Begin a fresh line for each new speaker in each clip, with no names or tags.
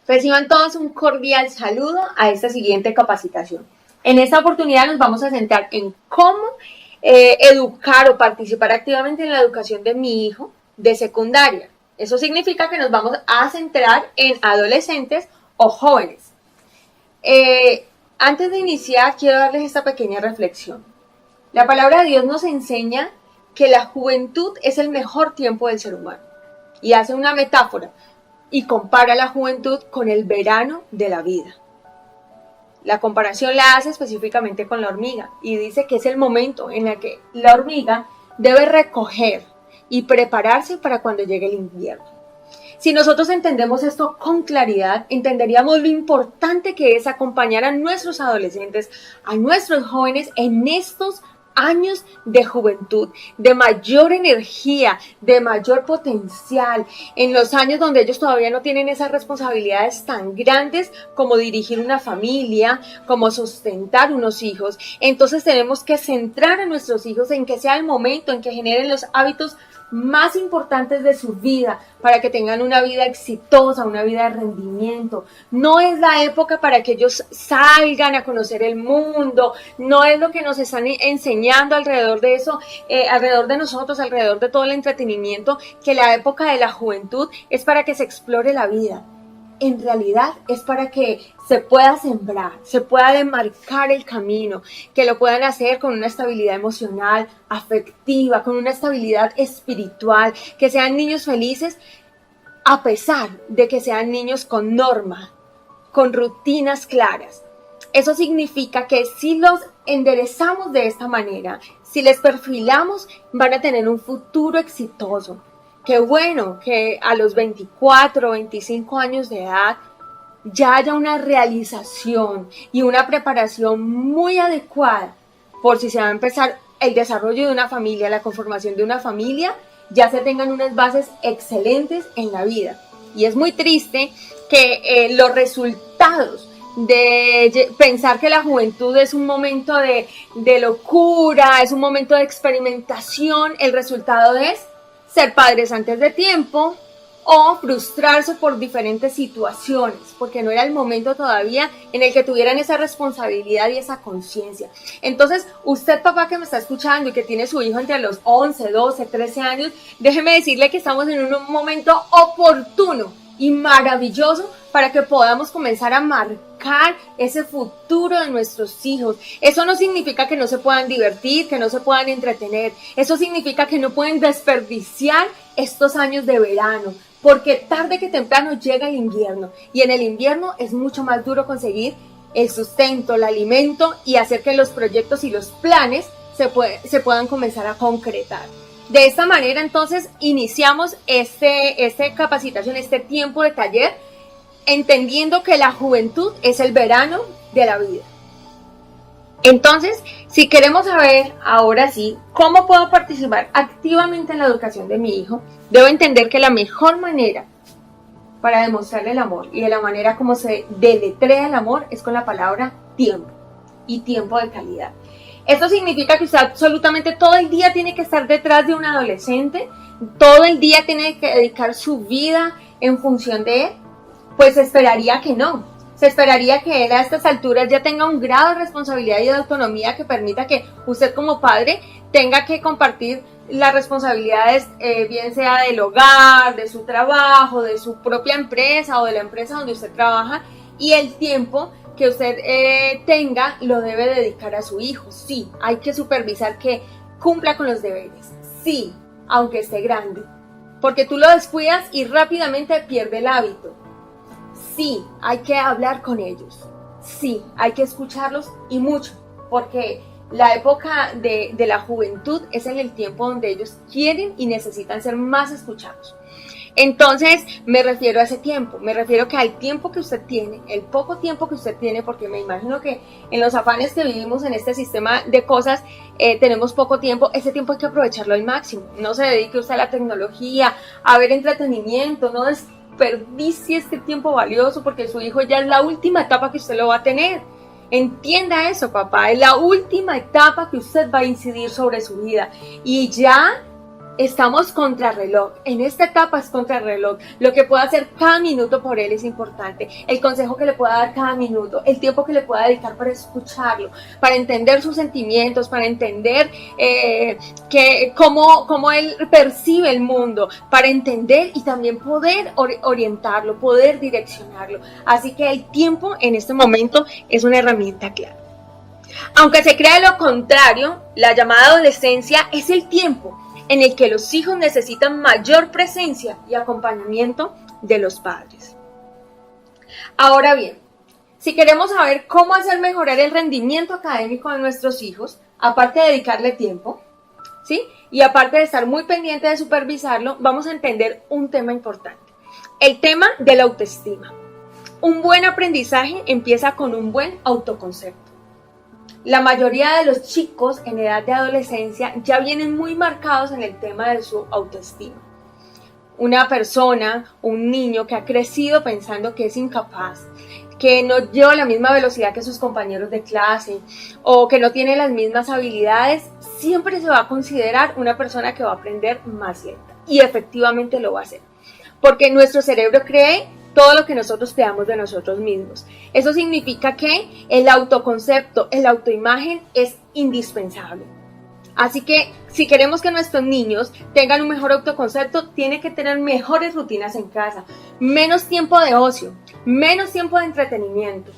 Reciban todos un cordial saludo a esta siguiente capacitación. En esta oportunidad nos vamos a centrar en cómo educar o participar activamente en la educación de mi hijo de secundaria. Eso significa que nos vamos a centrar en adolescentes o jóvenes. Antes de iniciar, quiero darles esta pequeña reflexión. La palabra de Dios nos enseña que la juventud es el mejor tiempo del ser humano. Y hace una metáfora y compara la juventud con el verano de la vida. La comparación la hace específicamente con la hormiga y dice que es el momento en el que la hormiga debe recoger y prepararse para cuando llegue el invierno. Si nosotros entendemos esto con claridad, entenderíamos lo importante que es acompañar a nuestros adolescentes, a nuestros jóvenes en estos años de juventud, de mayor energía, de mayor potencial, en los años donde ellos todavía no tienen esas responsabilidades tan grandes como dirigir una familia, como sustentar unos hijos. Entonces tenemos que centrar a nuestros hijos en que sea el momento en que generen los hábitos más importantes de su vida para que tengan una vida exitosa, una vida de rendimiento. No es la época para que ellos salgan a conocer el mundo, no es lo que nos están enseñando alrededor de eso, alrededor de nosotros, alrededor de todo el entretenimiento, que la época de la juventud es para que se explore la vida. En realidad es para que se pueda sembrar, se pueda demarcar el camino, que lo puedan hacer con una estabilidad emocional, afectiva, con una estabilidad espiritual, que sean niños felices a pesar de que sean niños con norma, con rutinas claras. Eso significa que si los enderezamos de esta manera, si les perfilamos, van a tener un futuro exitoso. Qué bueno que a los 24 o 25 años de edad ya haya una realización y una preparación muy adecuada por si se va a empezar el desarrollo de una familia, la conformación de una familia, ya se tengan unas bases excelentes en la vida. Y es muy triste que los resultados de pensar que la juventud es un momento de locura, es un momento de experimentación, el resultado es ser padres antes de tiempo o frustrarse por diferentes situaciones, porque no era el momento todavía en el que tuvieran esa responsabilidad y esa conciencia. Entonces, usted, papá, que me está escuchando y que tiene su hijo entre los 11, 12, 13 años, déjeme decirle que estamos en un momento oportuno y maravilloso para que podamos comenzar a marcar ese futuro de nuestros hijos. Eso no significa que no se puedan divertir, que no se puedan entretener. Eso significa que no pueden desperdiciar estos años de verano, porque tarde que temprano llega el invierno y en el invierno es mucho más duro conseguir el sustento, el alimento y hacer que los proyectos y los planes se puedan comenzar a concretar. De esta manera, entonces, iniciamos esta capacitación, este tiempo de taller, entendiendo que la juventud es el verano de la vida. Entonces, si queremos saber ahora sí cómo puedo participar activamente en la educación de mi hijo, debo entender que la mejor manera para demostrarle el amor y de la manera como se deletrea el amor es con la palabra tiempo y tiempo de calidad. Esto significa que usted absolutamente todo el día tiene que estar detrás de un adolescente, todo el día tiene que dedicar su vida en función de él. Pues se esperaría que no. Se esperaría que él a estas alturas ya tenga un grado de responsabilidad y de autonomía que permita que usted como padre tenga que compartir las responsabilidades, bien sea del hogar, de su trabajo, de su propia empresa o de la empresa donde usted trabaja, y el tiempo que usted tenga lo debe dedicar a su hijo. Sí, hay que supervisar que cumpla con los deberes. Sí, aunque esté grande, porque tú lo descuidas y rápidamente pierde el hábito. Sí, hay que hablar con ellos. Sí, hay que escucharlos y mucho, porque la época de la juventud es en el tiempo donde ellos quieren y necesitan ser más escuchados. Entonces, me refiero a ese tiempo, me refiero que al tiempo que usted tiene, el poco tiempo que usted tiene, porque me imagino que en los afanes que vivimos en este sistema de cosas, tenemos poco tiempo, ese tiempo hay que aprovecharlo al máximo. No se dedique usted a la tecnología, a ver entretenimiento, no desperdicie este tiempo valioso, porque su hijo ya es la última etapa que usted lo va a tener. Entienda eso, papá, es la última etapa que usted va a incidir sobre su vida y ya Estamos contrarreloj. En esta etapa es contrarreloj. Lo que pueda hacer cada minuto por él es importante. El consejo que le pueda dar cada minuto, el tiempo que le pueda dedicar para escucharlo, para entender sus sentimientos, para entender cómo él percibe el mundo, para entender y también poder orientarlo, poder direccionarlo. Así que el tiempo en este momento es una herramienta clave. Aunque se crea lo contrario, la llamada adolescencia es el tiempo en el que los hijos necesitan mayor presencia y acompañamiento de los padres. Ahora bien, si queremos saber cómo hacer mejorar el rendimiento académico de nuestros hijos, aparte de dedicarle tiempo, ¿sí? Y aparte de estar muy pendiente de supervisarlo, vamos a entender un tema importante, el tema de la autoestima. Un buen aprendizaje empieza con un buen autoconcepto. La mayoría de los chicos en edad de adolescencia ya vienen muy marcados en el tema de su autoestima. Una persona, un niño que ha crecido pensando que es incapaz, que no lleva la misma velocidad que sus compañeros de clase o que no tiene las mismas habilidades, siempre se va a considerar una persona que va a aprender más lenta. Y efectivamente lo va a hacer. Porque nuestro cerebro cree todo lo que nosotros creamos de nosotros mismos. Eso significa que el autoconcepto, la autoimagen es indispensable. Así que si queremos que nuestros niños tengan un mejor autoconcepto, tienen que tener mejores rutinas en casa, menos tiempo de ocio, menos tiempo de entretenimiento.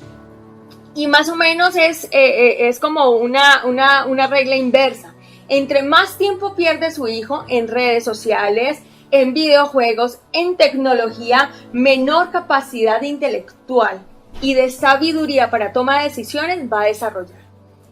Y más o menos es como una regla inversa. Entre más tiempo pierde su hijo en redes sociales, en videojuegos, en tecnología, menor capacidad intelectual y de sabiduría para toma de decisiones va a desarrollar.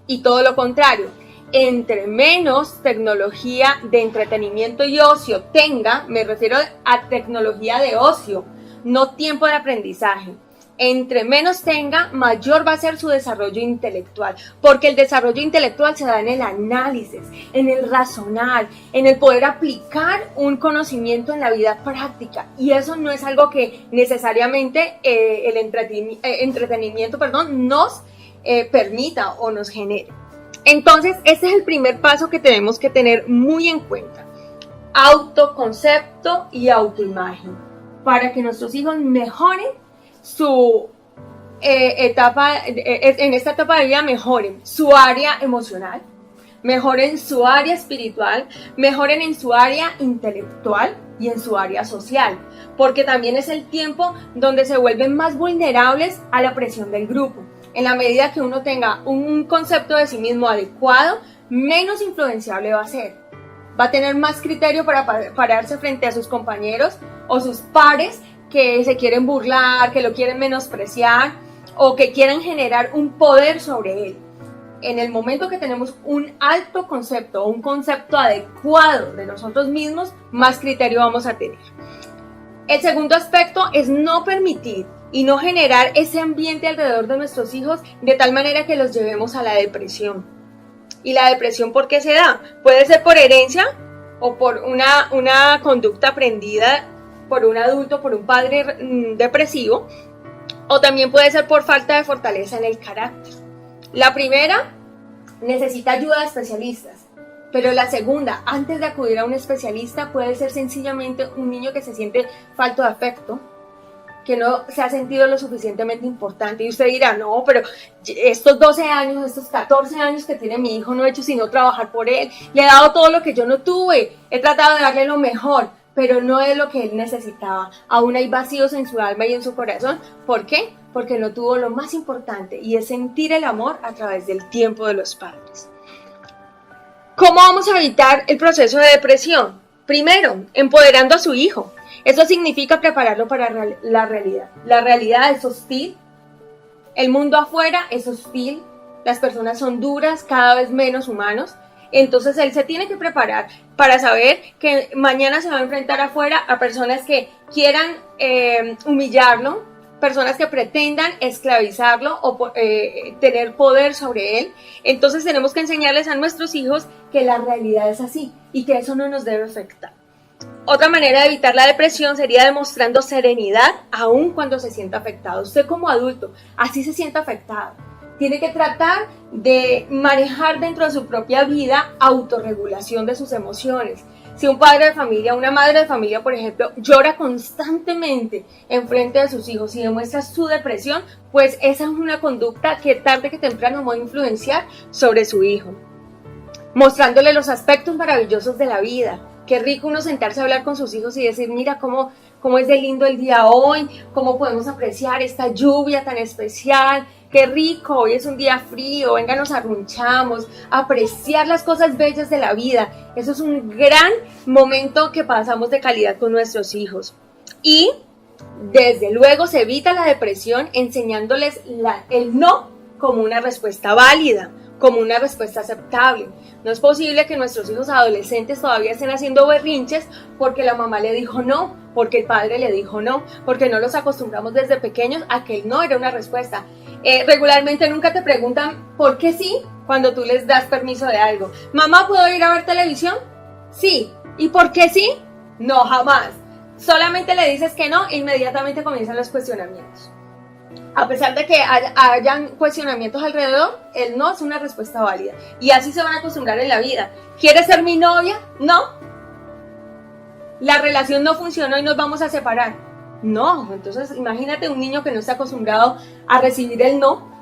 Y todo lo contrario, entre menos tecnología de entretenimiento y ocio tenga, me refiero a tecnología de ocio, no tiempo de aprendizaje. Entre menos tenga, mayor va a ser su desarrollo intelectual, porque el desarrollo intelectual se da en el análisis, en el razonar, en el poder aplicar un conocimiento en la vida práctica, y eso no es algo que necesariamente el entretenimiento nos permita o nos genere. Entonces, este es el primer paso que tenemos que tener muy en cuenta: autoconcepto y autoimagen, para que nuestros hijos mejoren su en esta etapa de vida, mejoren su área emocional, mejoren su área espiritual, mejoren en su área intelectual y en su área social, porque también es el tiempo donde se vuelven más vulnerables a la presión del grupo. En la medida que uno tenga un concepto de sí mismo adecuado, menos influenciable va a ser. Va a tener más criterio para pararse frente a sus compañeros o sus pares que se quieren burlar, que lo quieren menospreciar o que quieren generar un poder sobre él. En el momento que tenemos un alto concepto o un concepto adecuado de nosotros mismos, más criterio vamos a tener. El segundo aspecto es no permitir y no generar ese ambiente alrededor de nuestros hijos de tal manera que los llevemos a la depresión. ¿Y la depresión por qué se da? Puede ser por herencia o por una conducta aprendida por un adulto, por un padre depresivo, o también puede ser por falta de fortaleza en el carácter. La primera necesita ayuda de especialistas, pero la segunda, antes de acudir a un especialista, puede ser sencillamente un niño que se siente falto de afecto, que no se ha sentido lo suficientemente importante. Y usted dirá, no, pero estos 12 años, estos 14 años que tiene mi hijo no he hecho sino trabajar por él, le he dado todo lo que yo no tuve, he tratado de darle lo mejor, pero no es lo que él necesitaba. Aún hay vacíos en su alma y en su corazón. ¿Por qué? Porque no tuvo lo más importante, y es sentir el amor a través del tiempo de los padres. ¿Cómo vamos a evitar el proceso de depresión? Primero, empoderando a su hijo. Eso significa prepararlo para la realidad. La realidad es hostil, el mundo afuera es hostil, las personas son duras, cada vez menos humanos. Entonces él se tiene que preparar para saber que mañana se va a enfrentar afuera a personas que quieran humillarlo, personas que pretendan esclavizarlo o tener poder sobre él. Entonces tenemos que enseñarles a nuestros hijos que la realidad es así y que eso no nos debe afectar. Otra manera de evitar la depresión sería demostrando serenidad aun cuando se sienta afectado. Usted como adulto, así se sienta afectado, tiene que tratar de manejar dentro de su propia vida autorregulación de sus emociones. Si un padre de familia, una madre de familia, por ejemplo, llora constantemente en frente de sus hijos y demuestra su depresión, pues esa es una conducta que tarde que temprano va a influenciar sobre su hijo. Mostrándole los aspectos maravillosos de la vida. Qué rico uno sentarse a hablar con sus hijos y decir, mira cómo es de lindo el día hoy, cómo podemos apreciar esta lluvia tan especial, qué rico, hoy es un día frío, venga, nos arrunchamos, apreciar las cosas bellas de la vida. Eso es un gran momento que pasamos de calidad con nuestros hijos. Y desde luego se evita la depresión enseñándoles el no como una respuesta válida, como una respuesta aceptable. No es posible que nuestros hijos adolescentes todavía estén haciendo berrinches porque la mamá le dijo no, porque el padre le dijo no, porque no los acostumbramos desde pequeños a que el no era una respuesta. Regularmente nunca te preguntan por qué sí cuando tú les das permiso de algo. Mamá, ¿puedo ir a ver televisión? Sí. ¿Y por qué sí? No, jamás. Solamente le dices que no e inmediatamente comienzan los cuestionamientos. A pesar de que hayan cuestionamientos alrededor, el no es una respuesta válida. Y así se van a acostumbrar en la vida. ¿Quieres ser mi novia? No. La relación no funcionó y nos vamos a separar. No. Entonces imagínate un niño que no está acostumbrado a recibir el no.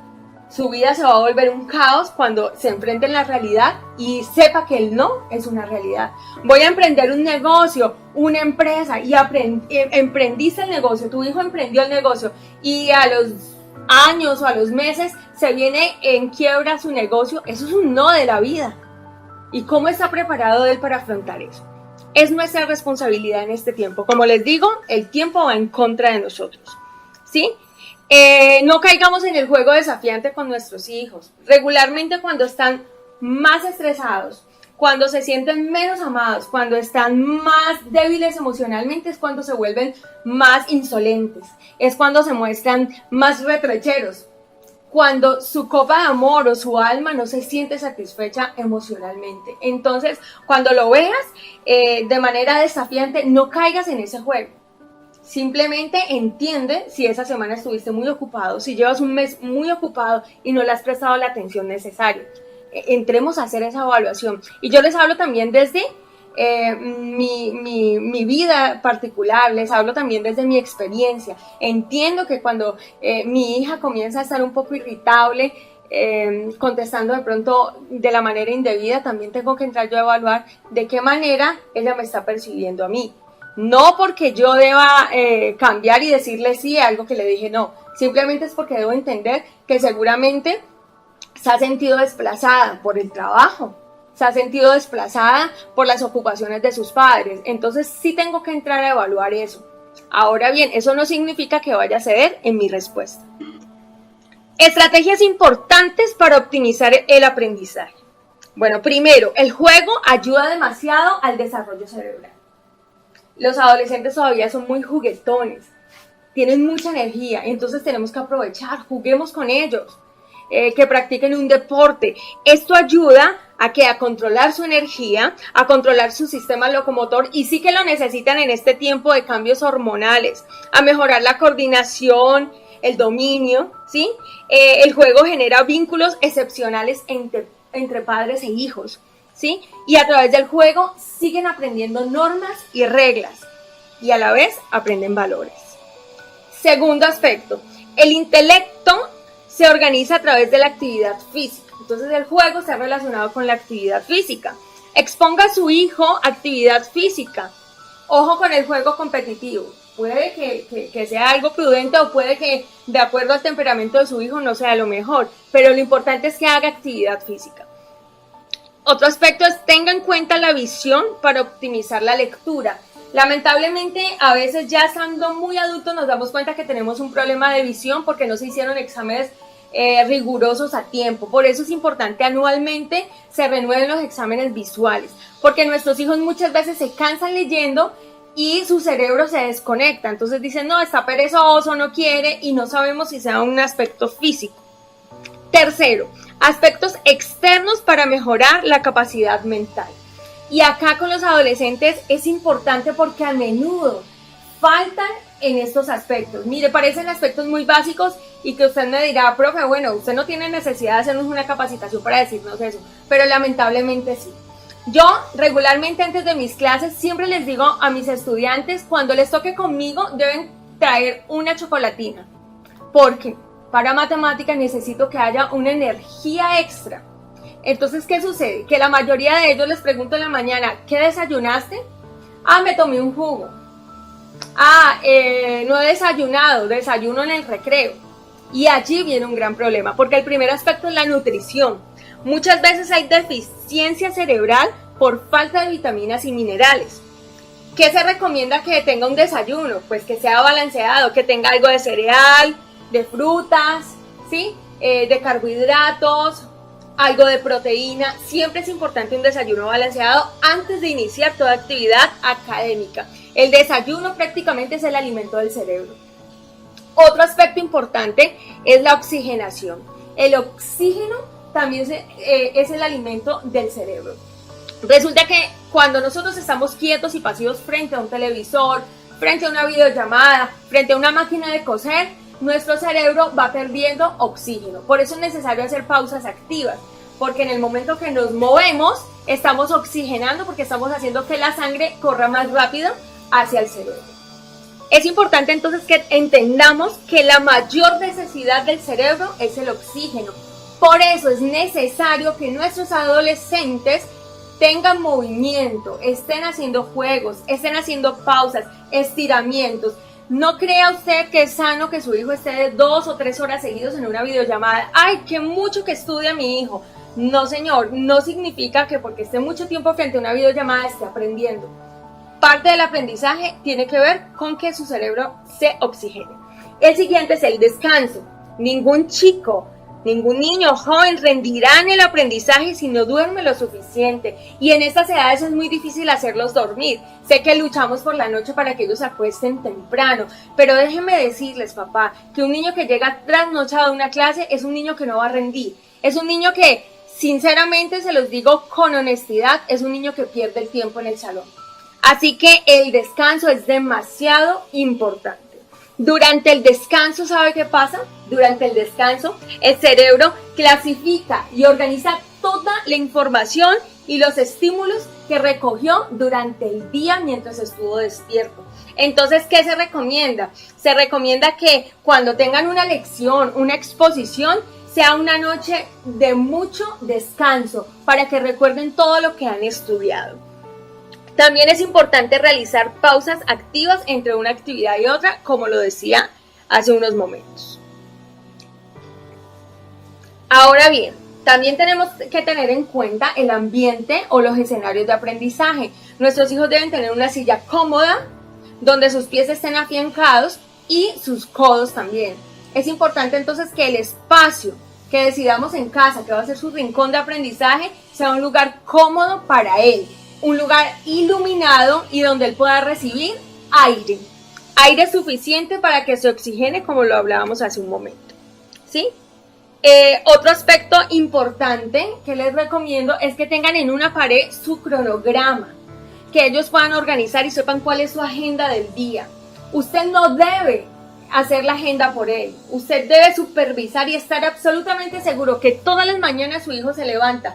Su vida se va a volver un caos cuando se enfrente en la realidad y sepa que el no es una realidad. Voy a emprender un negocio, una empresa, y emprendiste el negocio, tu hijo emprendió el negocio y a los años o a los meses se viene en quiebra su negocio. Eso es un no de la vida. ¿Y cómo está preparado él para afrontar eso? Es nuestra responsabilidad en este tiempo. Como les digo, el tiempo va en contra de nosotros, ¿sí? No caigamos en el juego desafiante con nuestros hijos. Regularmente cuando están más estresados, cuando se sienten menos amados, cuando están más débiles emocionalmente, es cuando se vuelven más insolentes, es cuando se muestran más retrecheros, cuando su copa de amor o su alma no se siente satisfecha emocionalmente. Entonces, cuando lo veas de manera desafiante, no caigas en ese juego. Simplemente entiende si esa semana estuviste muy ocupado, si llevas un mes muy ocupado y no le has prestado la atención necesaria. Entremos a hacer esa evaluación. Y yo les hablo también desde mi vida particular, les hablo también desde mi experiencia. Entiendo que cuando mi hija comienza a estar un poco irritable, contestando de pronto de la manera indebida, también tengo que entrar yo a evaluar de qué manera ella me está percibiendo a mí. No porque yo deba cambiar y decirle sí a algo que le dije no, simplemente es porque debo entender que seguramente se ha sentido desplazada por el trabajo, se ha sentido desplazada por las ocupaciones de sus padres. Entonces sí tengo que entrar a evaluar eso. Ahora bien, eso no significa que vaya a ceder en mi respuesta. Estrategias importantes para optimizar el aprendizaje. Bueno, primero, el juego ayuda demasiado al desarrollo cerebral. Los adolescentes todavía son muy juguetones, tienen mucha energía, entonces tenemos que aprovechar, juguemos con ellos, que practiquen un deporte. Esto ayuda a controlar su energía, a controlar su sistema locomotor, y sí que lo necesitan en este tiempo de cambios hormonales, a mejorar la coordinación, el dominio, ¿sí? El juego genera vínculos excepcionales entre padres e hijos, ¿sí? Y a través del juego siguen aprendiendo normas y reglas y a la vez aprenden valores. Segundo aspecto, el intelecto se organiza a través de la actividad física. Entonces el juego está relacionado con la actividad física. Exponga a su hijo a actividad física. Ojo con el juego competitivo. Puede que sea algo prudente o puede que de acuerdo al temperamento de su hijo no sea lo mejor, pero lo importante es que haga actividad física. Otro aspecto es tenga en cuenta la visión para optimizar la lectura. Lamentablemente, a veces ya estando muy adultos nos damos cuenta que tenemos un problema de visión porque no se hicieron exámenes rigurosos a tiempo. Por eso es importante anualmente se renueven los exámenes visuales, porque nuestros hijos muchas veces se cansan leyendo y su cerebro se desconecta. Entonces dicen, no, está perezoso, no quiere, y no sabemos si sea un aspecto físico. Tercero, aspectos externos para mejorar la capacidad mental. Y acá con los adolescentes es importante porque a menudo faltan en estos aspectos. Mire, parecen aspectos muy básicos y que usted me dirá, profe, bueno, usted no tiene necesidad de hacernos una capacitación para decirnos eso, pero lamentablemente sí. Yo regularmente antes de mis clases siempre les digo a mis estudiantes, cuando les toque conmigo deben traer una chocolatina, porque para matemáticas necesito que haya una energía extra. Entonces, ¿qué sucede? Que la mayoría de ellos les pregunto en la mañana, ¿qué desayunaste? Ah, me tomé un jugo. Ah, no he desayunado, desayuno en el recreo. Y allí viene un gran problema, porque el primer aspecto es la nutrición. Muchas veces hay deficiencia cerebral por falta de vitaminas y minerales. ¿Qué se recomienda que tenga un desayuno? Pues que sea balanceado, que tenga algo de cereal, de frutas, ¿sí? De carbohidratos, algo de proteína. Siempre es importante un desayuno balanceado antes de iniciar toda actividad académica. El desayuno prácticamente es el alimento del cerebro. Otro aspecto importante es la oxigenación. El oxígeno también es el alimento del cerebro. Resulta que cuando nosotros estamos quietos y pasivos frente a un televisor, frente a una videollamada, frente a una máquina de coser, nuestro cerebro va perdiendo oxígeno. Por eso es necesario hacer pausas activas, porque en el momento que nos movemos, estamos oxigenando porque estamos haciendo que la sangre corra más rápido hacia el cerebro. Es importante entonces que entendamos que la mayor necesidad del cerebro es el oxígeno. Por eso es necesario que nuestros adolescentes tengan movimiento, estén haciendo juegos, estén haciendo pausas, estiramientos. No crea usted que es sano que su hijo esté de 2 o 3 horas seguidos en una videollamada. ¡Ay, qué mucho que estudia mi hijo! No, señor, no significa que porque esté mucho tiempo frente a una videollamada esté aprendiendo. Parte del aprendizaje tiene que ver con que su cerebro se oxigene. El siguiente es el descanso. Ningún chico, ningún niño joven rendirá en el aprendizaje si no duerme lo suficiente. Y en estas edades es muy difícil hacerlos dormir. Sé que luchamos por la noche para que ellos se acuesten temprano, pero déjenme decirles, papá, que un niño que llega trasnochado a una clase es un niño que no va a rendir. Es un niño que, sinceramente, se los digo con honestidad, es un niño que pierde el tiempo en el salón. Así que el descanso es demasiado importante. Durante el descanso, ¿sabe qué pasa? Durante el descanso, el cerebro clasifica y organiza toda la información y los estímulos que recogió durante el día mientras estuvo despierto. Entonces, ¿qué se recomienda? Se recomienda que cuando tengan una lección, una exposición, sea una noche de mucho descanso para que recuerden todo lo que han estudiado. También es importante realizar pausas activas entre una actividad y otra, como lo decía hace unos momentos. Ahora bien, también tenemos que tener en cuenta el ambiente o los escenarios de aprendizaje. Nuestros hijos deben tener una silla cómoda, donde sus pies estén afiancados y sus codos también. Es importante entonces que el espacio que decidamos en casa, que va a ser su rincón de aprendizaje, sea un lugar cómodo para él. Un lugar iluminado y donde él pueda recibir aire suficiente para que se oxigene, como lo hablábamos hace un momento, ¿sí? Otro aspecto importante que les recomiendo es que tengan en una pared su cronograma, que ellos puedan organizar y sepan cuál es su agenda del día. Usted no debe hacer la agenda por él, usted debe supervisar y estar absolutamente seguro que todas las mañanas su hijo se levanta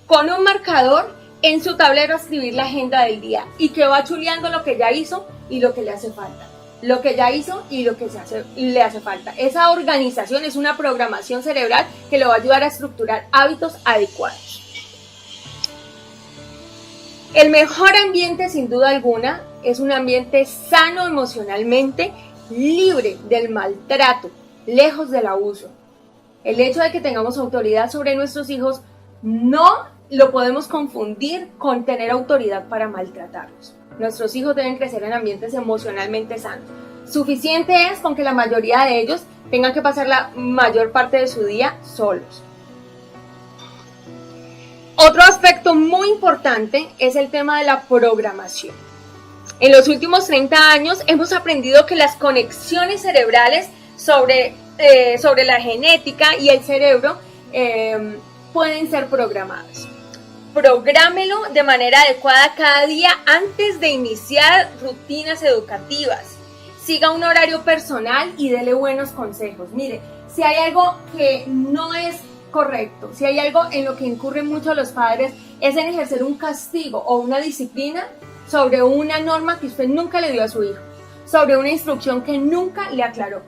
con un marcador en su tablero a escribir la agenda del día y que va chuleando lo que ya hizo y lo que le hace falta. Lo que ya hizo y lo que le hace falta. Esa organización es una programación cerebral que le va a ayudar a estructurar hábitos adecuados. El mejor ambiente, sin duda alguna, es un ambiente sano emocionalmente, libre del maltrato, lejos del abuso. El hecho de que tengamos autoridad sobre nuestros hijos no lo podemos confundir con tener autoridad para maltratarlos. Nuestros hijos deben crecer en ambientes emocionalmente sanos. Suficiente es con que la mayoría de ellos tengan que pasar la mayor parte de su día solos. Otro aspecto muy importante es el tema de la programación. En los últimos 30 años hemos aprendido que las conexiones cerebrales sobre la genética y el cerebro pueden ser programadas. Prográmelo de manera adecuada cada día antes de iniciar rutinas educativas. Siga un horario personal y dele buenos consejos. Mire, si hay algo que no es correcto, si hay algo en lo que incurren mucho los padres, es en ejercer un castigo o una disciplina sobre una norma que usted nunca le dio a su hijo, sobre una instrucción que nunca le aclaró.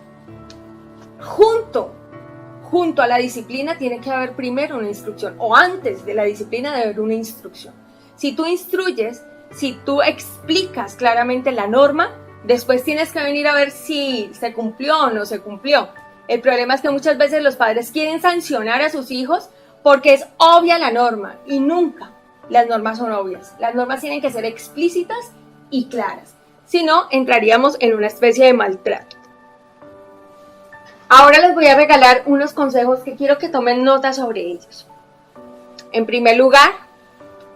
Junto a la disciplina tiene que haber primero una instrucción, o antes de la disciplina debe haber una instrucción. Si tú instruyes, si tú explicas claramente la norma, después tienes que venir a ver si se cumplió o no se cumplió. El problema es que muchas veces los padres quieren sancionar a sus hijos porque es obvia la norma, y nunca las normas son obvias. Las normas tienen que ser explícitas y claras. Si no, entraríamos en una especie de maltrato. Ahora les voy a regalar unos consejos que quiero que tomen nota sobre ellos. En primer lugar,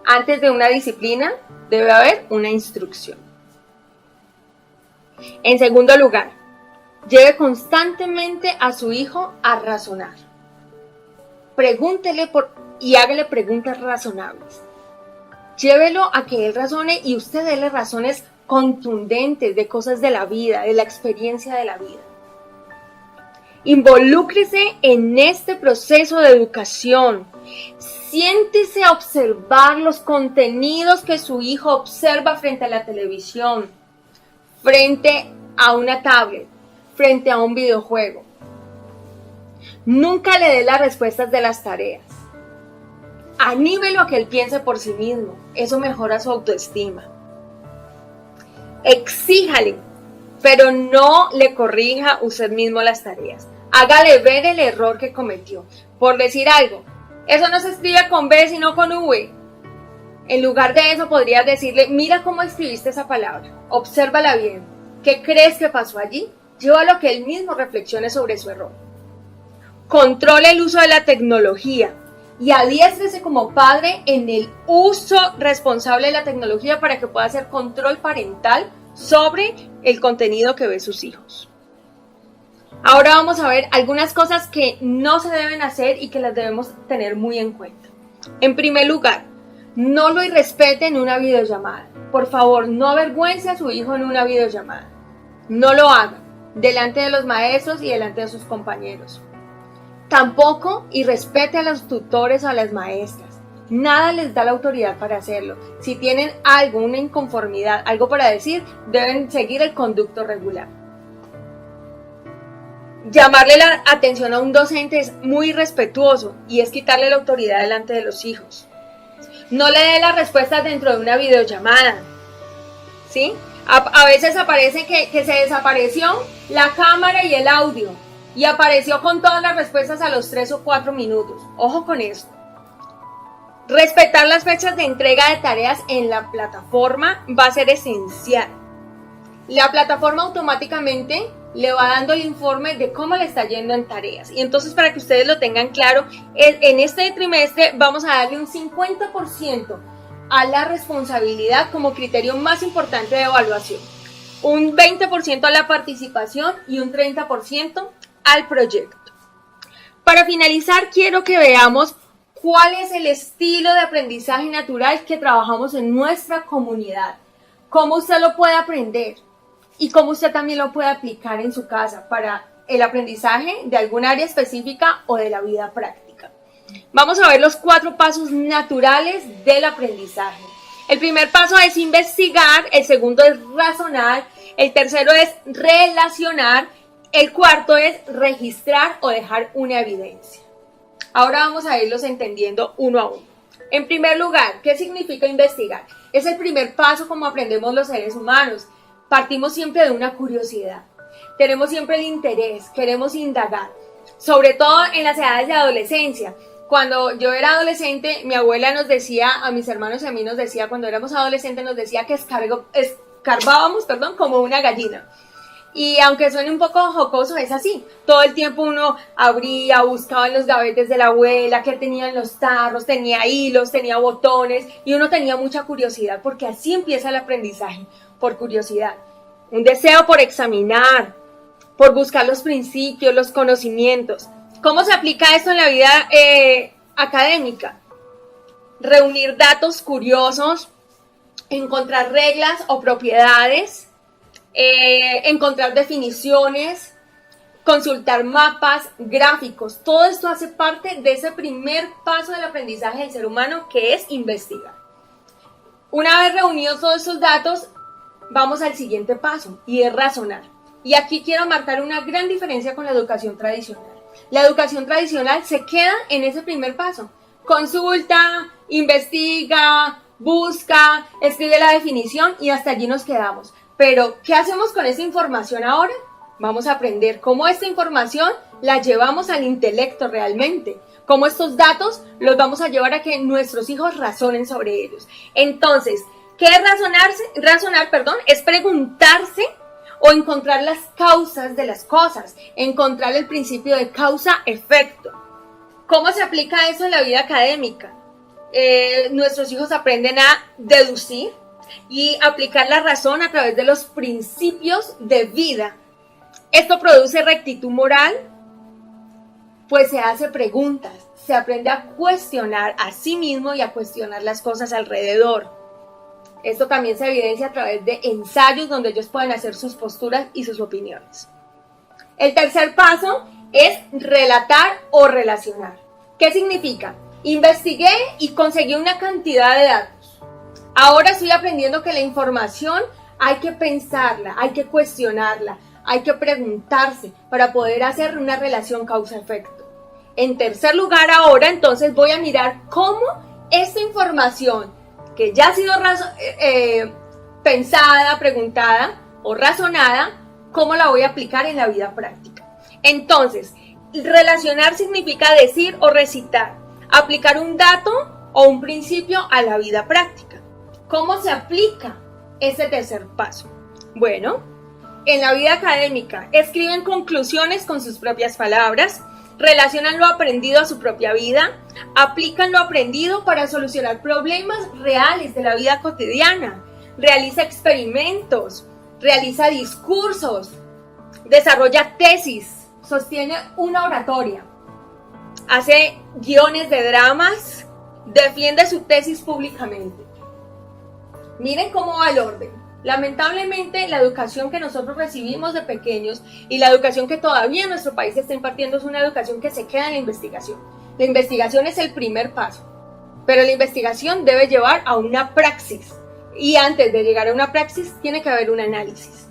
antes de una disciplina debe haber una instrucción. En segundo lugar, lleve constantemente a su hijo a razonar. Pregúntele y hágale preguntas razonables. Llévelo a que él razone y usted déle razones contundentes de cosas de la vida, de la experiencia de la vida. Involúcrese en este proceso de educación. Siéntese a observar los contenidos que su hijo observa frente a la televisión, frente a una tablet, frente a un videojuego. Nunca le dé las respuestas de las tareas. Anímelo a que él piense por sí mismo. Eso mejora su autoestima. Exíjale, pero no le corrija usted mismo las tareas. Hágale ver el error que cometió. Por decir algo, eso no se escribe con B sino con V. En lugar de eso podrías decirle, mira cómo escribiste esa palabra, obsérvala bien. ¿Qué crees que pasó allí? Llévalo a que él mismo reflexione sobre su error. Controle el uso de la tecnología y adiéstrese como padre en el uso responsable de la tecnología para que pueda hacer control parental sobre el contenido que ve sus hijos. Ahora vamos a ver algunas cosas que no se deben hacer y que las debemos tener muy en cuenta. En primer lugar, no lo irrespete en una videollamada. Por favor, no avergüence a su hijo en una videollamada. No lo haga delante de los maestros y delante de sus compañeros. Tampoco irrespete a los tutores o a las maestras. Nada les da la autoridad para hacerlo. Si tienen algo, una inconformidad, algo para decir, deben seguir el conducto regular. Llamarle la atención a un docente es muy irrespetuoso y es quitarle la autoridad delante de los hijos. No le dé las respuestas dentro de una videollamada, ¿sí? A veces aparece que se desapareció la cámara y el audio y apareció con todas las respuestas a los 3 o 4 minutos. Ojo con esto. Respetar las fechas de entrega de tareas en la plataforma va a ser esencial. La plataforma automáticamente le va dando el informe de cómo le está yendo en tareas. Y entonces, para que ustedes lo tengan claro, en este trimestre vamos a darle un 50% a la responsabilidad como criterio más importante de evaluación, un 20% a la participación y un 30% al proyecto. Para finalizar, quiero que veamos cuál es el estilo de aprendizaje natural que trabajamos en nuestra comunidad, cómo usted lo puede aprender y cómo usted también lo puede aplicar en su casa para el aprendizaje de algún área específica o de la vida práctica. Vamos a ver los 4 pasos naturales del aprendizaje. El primer paso es investigar, el segundo es razonar, el tercero es relacionar, el cuarto es registrar o dejar una evidencia. Ahora vamos a irlos entendiendo uno a uno. En primer lugar, ¿qué significa investigar? Es el primer paso como aprendemos los seres humanos. Partimos siempre de una curiosidad. Tenemos siempre el interés, queremos indagar. Sobre todo en las edades de adolescencia. Cuando yo era adolescente, mi abuela nos decía, a mis hermanos y a mí nos decía, cuando éramos adolescentes nos decía que escarbábamos como una gallina. Y aunque suene un poco jocoso, es así. Todo el tiempo uno abría, buscaba en los gavetes de la abuela, qué tenía en los tarros, tenía hilos, tenía botones, y uno tenía mucha curiosidad, porque así empieza el aprendizaje, por curiosidad. Un deseo por examinar, por buscar los principios, los conocimientos. ¿Cómo se aplica esto en la vida académica? Reunir datos curiosos, encontrar reglas o propiedades, encontrar definiciones, consultar mapas, gráficos. Todo esto hace parte de ese primer paso del aprendizaje del ser humano, que es investigar. Una vez reunidos todos esos datos, vamos al siguiente paso, y es razonar. Y aquí quiero marcar una gran diferencia con la educación tradicional. La educación tradicional se queda en ese primer paso. Consulta, investiga, busca, escribe la definición y hasta allí nos quedamos. Pero, ¿qué hacemos con esa información ahora? Vamos a aprender cómo esta información la llevamos al intelecto realmente. Cómo estos datos los vamos a llevar a que nuestros hijos razonen sobre ellos. Entonces, ¿qué es razonar, es preguntarse o encontrar las causas de las cosas, encontrar el principio de causa-efecto. ¿Cómo se aplica eso en la vida académica? Nuestros hijos aprenden a deducir y aplicar la razón a través de los principios de vida. Esto produce rectitud moral, pues se hace preguntas, se aprende a cuestionar a sí mismo y a cuestionar las cosas alrededor. Esto también se evidencia a través de ensayos donde ellos pueden hacer sus posturas y sus opiniones. El tercer paso es relatar o relacionar. ¿Qué significa? Investigué y conseguí una cantidad de datos. Ahora estoy aprendiendo que la información hay que pensarla, hay que cuestionarla, hay que preguntarse para poder hacer una relación causa-efecto. En tercer lugar, ahora entonces voy a mirar cómo esta información que ya ha sido pensada, preguntada o razonada, cómo la voy a aplicar en la vida práctica. Entonces, relacionar significa decir o recitar, aplicar un dato o un principio a la vida práctica. ¿Cómo se aplica ese tercer paso? Bueno, en la vida académica, escriben conclusiones con sus propias palabras, relacionan lo aprendido a su propia vida, aplican lo aprendido para solucionar problemas reales de la vida cotidiana, realiza experimentos, realiza discursos, desarrolla tesis, sostiene una oratoria, hace guiones de dramas, defiende su tesis públicamente. Miren cómo va el orden. Lamentablemente, la educación que nosotros recibimos de pequeños y la educación que todavía en nuestro país se está impartiendo es una educación que se queda en la investigación. La investigación es el primer paso, pero la investigación debe llevar a una praxis y antes de llegar a una praxis tiene que haber un análisis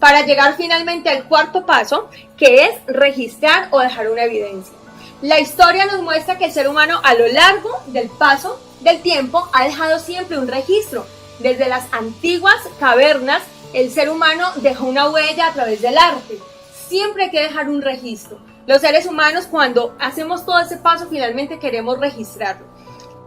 para llegar finalmente al cuarto paso, que es registrar o dejar una evidencia. La historia nos muestra que el ser humano a lo largo del paso del tiempo ha dejado siempre un registro. Desde las antiguas cavernas, el ser humano dejó una huella a través del arte. Siempre hay que dejar un registro. Los seres humanos, cuando hacemos todo ese paso, finalmente queremos registrarlo.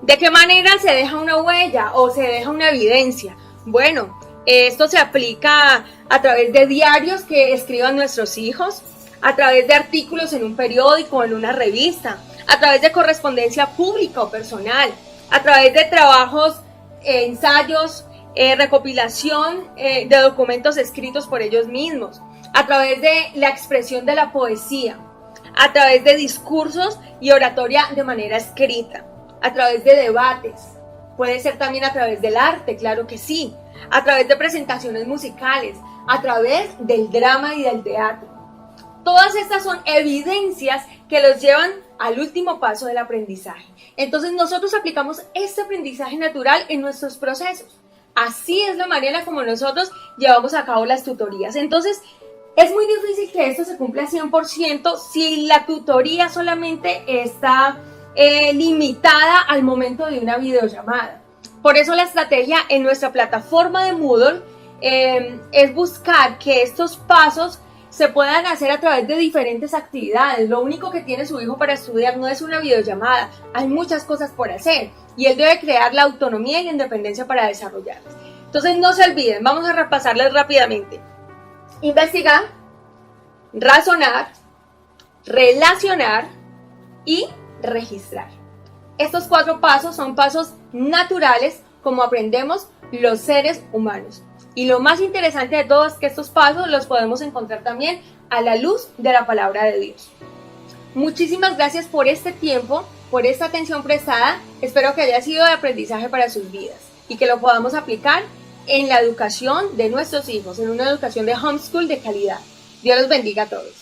¿De qué manera se deja una huella o se deja una evidencia? Bueno, esto se aplica a través de diarios que escriban nuestros hijos, a través de artículos en un periódico o en una revista, a través de correspondencia pública o personal, a través de trabajos, ensayos, recopilación de documentos escritos por ellos mismos, a través de la expresión de la poesía, a través de discursos y oratoria de manera escrita, a través de debates, puede ser también a través del arte, claro que sí, a través de presentaciones musicales, a través del drama y del teatro. Todas estas son evidencias que los llevan al último paso del aprendizaje. Entonces nosotros aplicamos este aprendizaje natural en nuestros procesos. Así es la manera como nosotros llevamos a cabo las tutorías. Entonces es muy difícil que esto se cumpla 100% si la tutoría solamente está limitada al momento de una videollamada. Por eso la estrategia en nuestra plataforma de Moodle es buscar que estos pasos se puedan hacer a través de diferentes actividades. Lo único que tiene su hijo para estudiar no es una videollamada, hay muchas cosas por hacer y él debe crear la autonomía y la independencia para desarrollarlas. Entonces no se olviden, vamos a repasarles rápidamente. Investigar, razonar, relacionar y registrar. Estos 4 pasos son pasos naturales como aprendemos los seres humanos. Y lo más interesante de todo es que estos pasos los podemos encontrar también a la luz de la palabra de Dios. Muchísimas gracias por este tiempo, por esta atención prestada. Espero que haya sido de aprendizaje para sus vidas y que lo podamos aplicar en la educación de nuestros hijos, en una educación de homeschool de calidad. Dios los bendiga a todos.